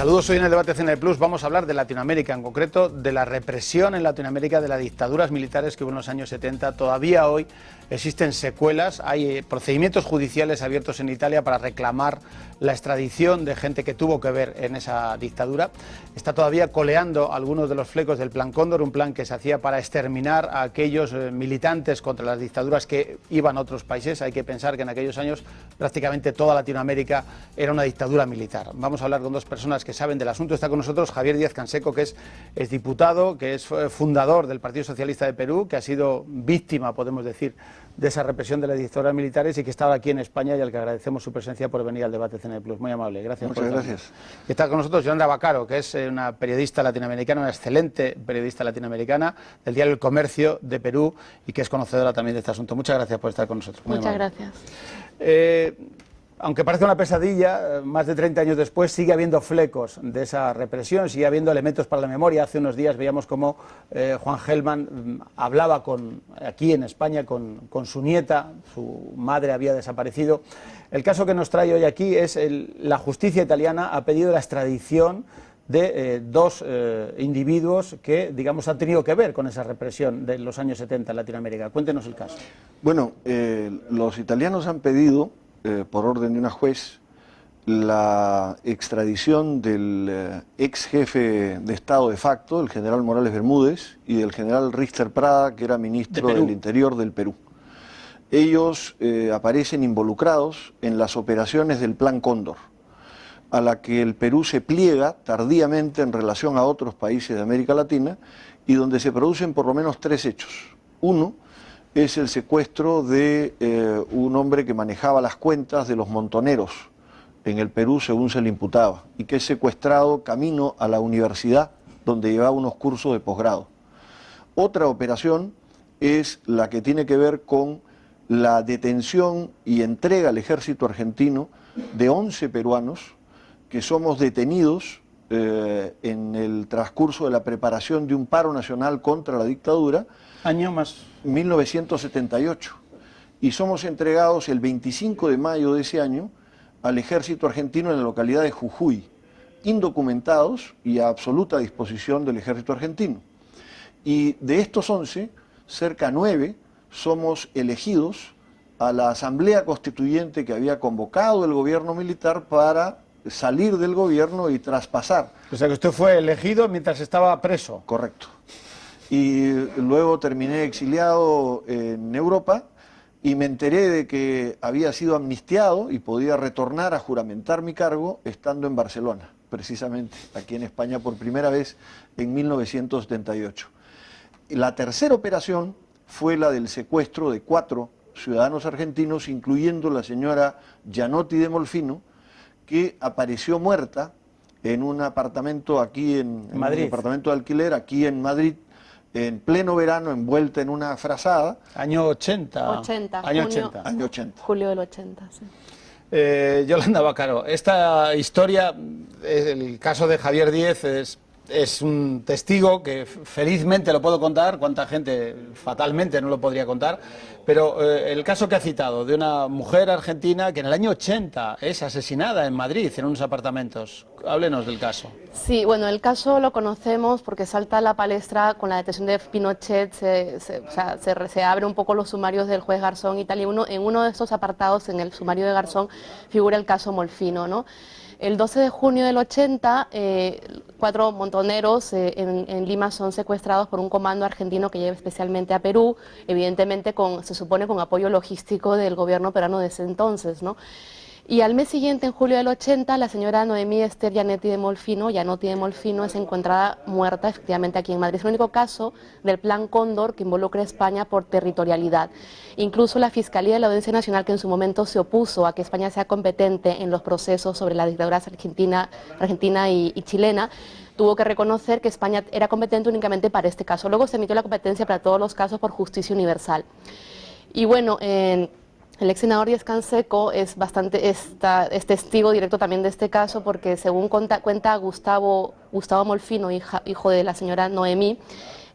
Saludos, hoy en el debate CNE Plus vamos a hablar de Latinoamérica, en concreto de la represión en Latinoamérica, de las dictaduras militares que hubo en los años 70. Todavía hoy existen secuelas, hay procedimientos judiciales abiertos en Italia para reclamar la extradición de gente que tuvo que ver en esa dictadura. Está todavía coleando algunos de los flecos del Plan Cóndor, un plan que se hacía para exterminar a aquellos militantes contra las dictaduras que iban a otros países. Hay que pensar que en aquellos años prácticamente toda Latinoamérica era una dictadura militar. Vamos a hablar con dos personas que saben del asunto. Está con nosotros Javier Díaz Canseco, que es diputado, que es fundador del Partido Socialista de Perú, que ha sido víctima, podemos decir, de esa represión de las dictaduras militares y que estaba aquí en España y al que agradecemos su presencia por venir al debate CNE Plus. Muy amable, gracias. Muchas gracias. Está con nosotros Yolanda Bacaro, que es una periodista latinoamericana, una excelente periodista latinoamericana del diario El Comercio de Perú y que es conocedora también de este asunto. Muchas gracias por estar con nosotros. Muchas gracias. Aunque parece una pesadilla, más de 30 años después sigue habiendo flecos de esa represión, sigue habiendo elementos para la memoria. Hace unos días veíamos cómo Juan Gelman hablaba aquí en España con su nieta, su madre había desaparecido. El caso que nos trae hoy aquí es la justicia italiana ha pedido la extradición de dos individuos que, digamos, han tenido que ver con esa represión de los años 70 en Latinoamérica. Cuéntenos el caso. Bueno, los italianos han pedido, por orden de una juez, la extradición del ex jefe de Estado de facto, el general Morales Bermúdez, y del general Richter Prada, que era ministro del Interior del Perú. Ellos aparecen involucrados en las operaciones del Plan Cóndor, a la que el Perú se pliega tardíamente en relación a otros países de América Latina y donde se producen por lo menos tres hechos. Uno es el secuestro de un hombre que manejaba las cuentas de los montoneros en el Perú, según se le imputaba, y que es secuestrado camino a la universidad donde llevaba unos cursos de posgrado. Otra operación es la que tiene que ver con la detención y entrega al ejército argentino de 11 peruanos que somos detenidos en el transcurso de la preparación de un paro nacional contra la dictadura. Año más 1978, y somos entregados el 25 de mayo de ese año al ejército argentino en la localidad de Jujuy, indocumentados y a absoluta disposición del ejército argentino. Y de estos 11, cerca de 9 somos elegidos a la asamblea constituyente que había convocado el gobierno militar para salir del gobierno y traspasar. O sea que usted fue elegido mientras estaba preso. Correcto. Y luego terminé exiliado en Europa y me enteré de que había sido amnistiado y podía retornar a juramentar mi cargo estando en Barcelona, precisamente aquí en España por primera vez en 1978. La tercera operación fue la del secuestro de 4 ciudadanos argentinos, incluyendo la señora Gianotti de Molfino, que apareció muerta en un apartamento aquí en Madrid. Un apartamento de alquiler aquí en Madrid, en pleno verano, envuelta en una frazada. Año 80. 80. Año Junio, 80. Año 80. Julio del 80, sí. Yolanda Bacaro, esta historia, el caso de Javier Díez es un testigo que felizmente lo puedo contar, cuánta gente fatalmente no lo podría contar, pero el caso que ha citado de una mujer argentina que en el año 80 es asesinada en Madrid, en unos apartamentos. Háblenos del caso. Sí, bueno, el caso lo conocemos porque salta a la palestra con la detención de Pinochet, se abre un poco los sumarios del juez Garzón y tal, y en uno de estos apartados, en el sumario de Garzón, figura el caso Molfino, ¿no? El 12 de junio del 80, 4 montoneros en Lima son secuestrados por un comando argentino que lleva especialmente a Perú, evidentemente se supone con apoyo logístico del gobierno peruano de ese entonces, ¿no? Y al mes siguiente, en julio del 80, la señora Noemí Esther Gianotti de Molfino es encontrada muerta efectivamente aquí en Madrid. Es el único caso del Plan Cóndor que involucra a España por territorialidad. Incluso la Fiscalía de la Audiencia Nacional, que en su momento se opuso a que España sea competente en los procesos sobre las dictaduras argentina y chilena, tuvo que reconocer que España era competente únicamente para este caso. Luego se emitió la competencia para todos los casos por justicia universal. Y bueno, el ex senador Díaz Canseco es testigo directo también de este caso porque según cuenta Gustavo Molfino, hijo de la señora Noemí,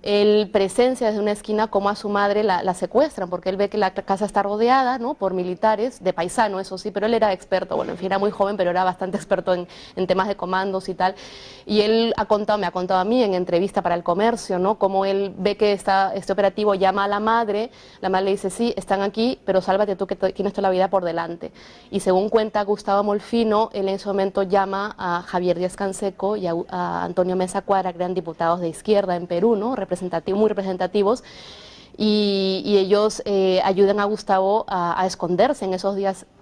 él presencia desde una esquina cómo a su madre la secuestran, porque él ve que la casa está rodeada, ¿no?, por militares, de paisano, eso sí, pero él era experto, bueno, en fin, era muy joven, pero era bastante experto en temas de comandos y tal. Y él me ha contado a mí en entrevista para El Comercio, ¿no?, cómo él ve que este operativo llama a la madre le dice, sí, están aquí, pero sálvate tú que tienes toda la vida por delante. Y según cuenta Gustavo Molfino, él en ese momento llama a Javier Díaz-Canseco y a Antonio Mesa Cuadra, que eran diputados de izquierda en Perú, ¿no?, muy representativos, y ellos ayudan a Gustavo a esconderse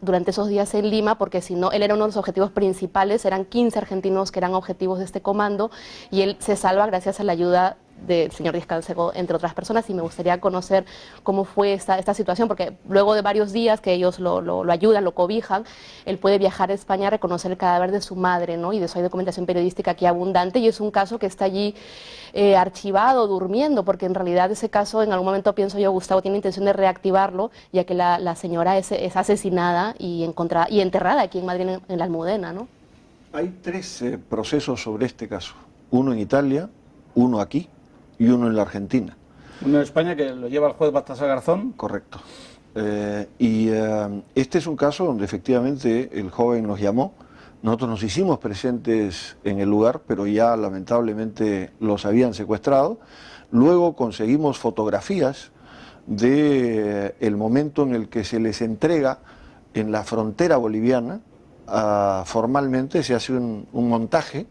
durante esos días en Lima, porque si no, él era uno de los objetivos principales, eran 15 argentinos que eran objetivos de este comando, y él se salva gracias a la ayuda del señor Díaz-Canseco, entre otras personas, y me gustaría conocer cómo fue esta situación, porque luego de varios días que ellos lo ayudan, lo cobijan, él puede viajar a España a reconocer el cadáver de su madre, ¿no?, y de eso hay documentación periodística aquí abundante, y es un caso que está allí archivado, durmiendo, porque en realidad ese caso, en algún momento pienso yo, Gustavo tiene intención de reactivarlo, ya que la señora es asesinada y enterrada aquí en Madrid, en la Almudena, ¿no? Hay 3 procesos sobre este caso, uno en Italia, uno aquí y uno en la Argentina. Uno en España que lo lleva el juez Baltasar Garzón. Correcto. Este es un caso donde efectivamente el joven nos llamó, nosotros nos hicimos presentes en el lugar, pero ya lamentablemente los habían secuestrado. Luego conseguimos fotografías del momento en el que se les entrega en la frontera boliviana. Formalmente se hace un montaje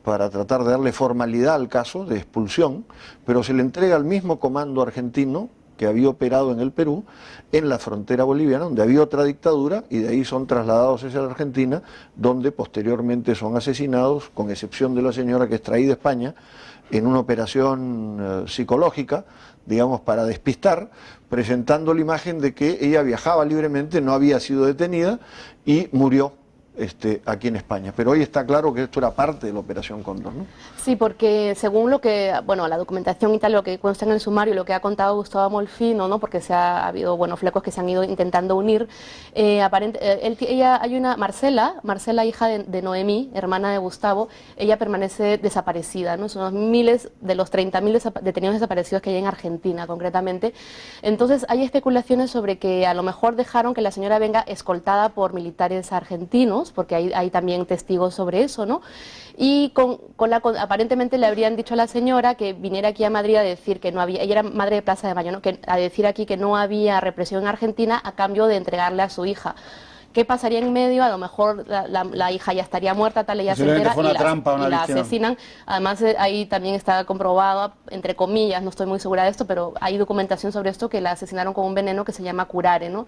para tratar de darle formalidad al caso de expulsión, pero se le entrega al mismo comando argentino que había operado en el Perú, en la frontera boliviana, donde había otra dictadura, y de ahí son trasladados hacia la Argentina, donde posteriormente son asesinados, con excepción de la señora que es traída a España, en una operación psicológica, digamos, para despistar, presentando la imagen de que ella viajaba libremente, no había sido detenida y murió aquí en España. Pero hoy está claro que esto era parte de la Operación Cóndor, ¿no? Sí, porque según la documentación y tal, lo que consta en el sumario, lo que ha contado Gustavo Molfino, ¿no?, porque ha habido, flecos que se han ido intentando unir, hay una Marcela, hija de Noemí, hermana de Gustavo, ella permanece desaparecida, ¿no? Son miles de los 30.000 detenidos desaparecidos que hay en Argentina, concretamente. Entonces, hay especulaciones sobre que a lo mejor dejaron que la señora venga escoltada por militares argentinos, porque hay también testigos sobre eso, ¿no? Y aparentemente le habrían dicho a la señora que viniera aquí a Madrid a decir que no había, ella era madre de Plaza de Mayo, ¿no?, a decir aquí que no había represión en Argentina a cambio de entregarle a su hija. ¿Qué pasaría en medio? A lo mejor la hija ya estaría muerta, tal, ella se entera y la asesinan. Además, ahí también está comprobado, entre comillas, no estoy muy segura de esto, pero hay documentación sobre esto, que la asesinaron con un veneno que se llama curare, ¿no?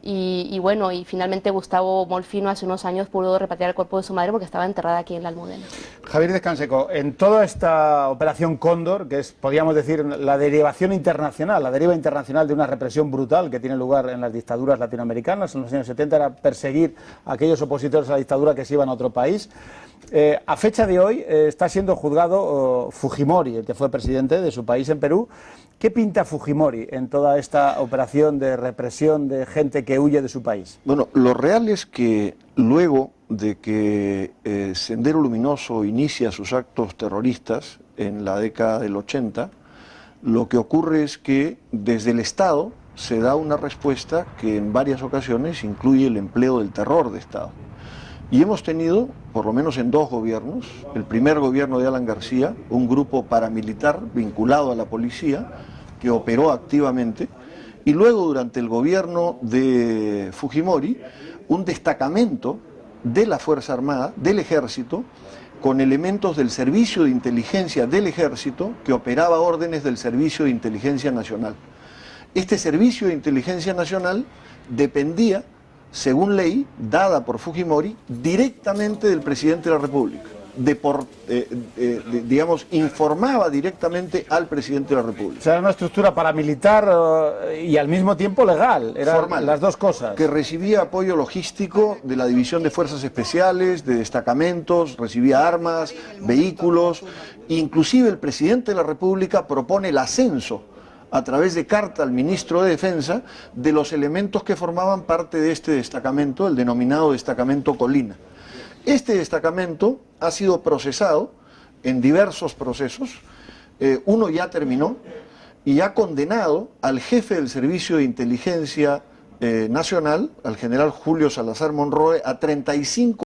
Y finalmente Gustavo Molfino hace unos años pudo repatriar el cuerpo de su madre porque estaba enterrada aquí en la Almudena. Javier Díaz-Canseco, en toda esta operación Cóndor, que es, podríamos decir, la derivación internacional, la deriva internacional de una represión brutal que tiene lugar en las dictaduras latinoamericanas en los años 70, era perseguir a aquellos opositores a la dictadura que se iban a otro país. A fecha de hoy está siendo juzgado Fujimori, el que fue presidente de su país en Perú. ¿Qué pinta Fujimori en toda esta operación de represión de gente que huye de su país? Bueno, lo real es que luego de que Sendero Luminoso inicia sus actos terroristas en la década del 80, lo que ocurre es que desde el Estado se da una respuesta que en varias ocasiones incluye el empleo del terror de Estado. Y hemos tenido, por lo menos en 2 gobiernos, el primer gobierno de Alan García, un grupo paramilitar vinculado a la policía que operó activamente, y luego durante el gobierno de Fujimori, un destacamento de la Fuerza Armada, del Ejército, con elementos del Servicio de Inteligencia del Ejército, que operaba órdenes del Servicio de Inteligencia Nacional. Este Servicio de Inteligencia Nacional dependía, según ley dada por Fujimori, directamente del presidente de la República. Informaba directamente al presidente de la República. O sea, era una estructura paramilitar y al mismo tiempo legal, eran formal, las dos cosas. Que recibía apoyo logístico de la División de Fuerzas Especiales, de destacamentos, recibía armas, vehículos, inclusive el presidente de la República propone el ascenso a través de carta al ministro de Defensa de los elementos que formaban parte de este destacamento, el denominado destacamento Colina. Este destacamento ha sido procesado en diversos procesos, Uno ya terminó y ha condenado al jefe del Servicio de Inteligencia Nacional, al general Julio Salazar Monroe, a 35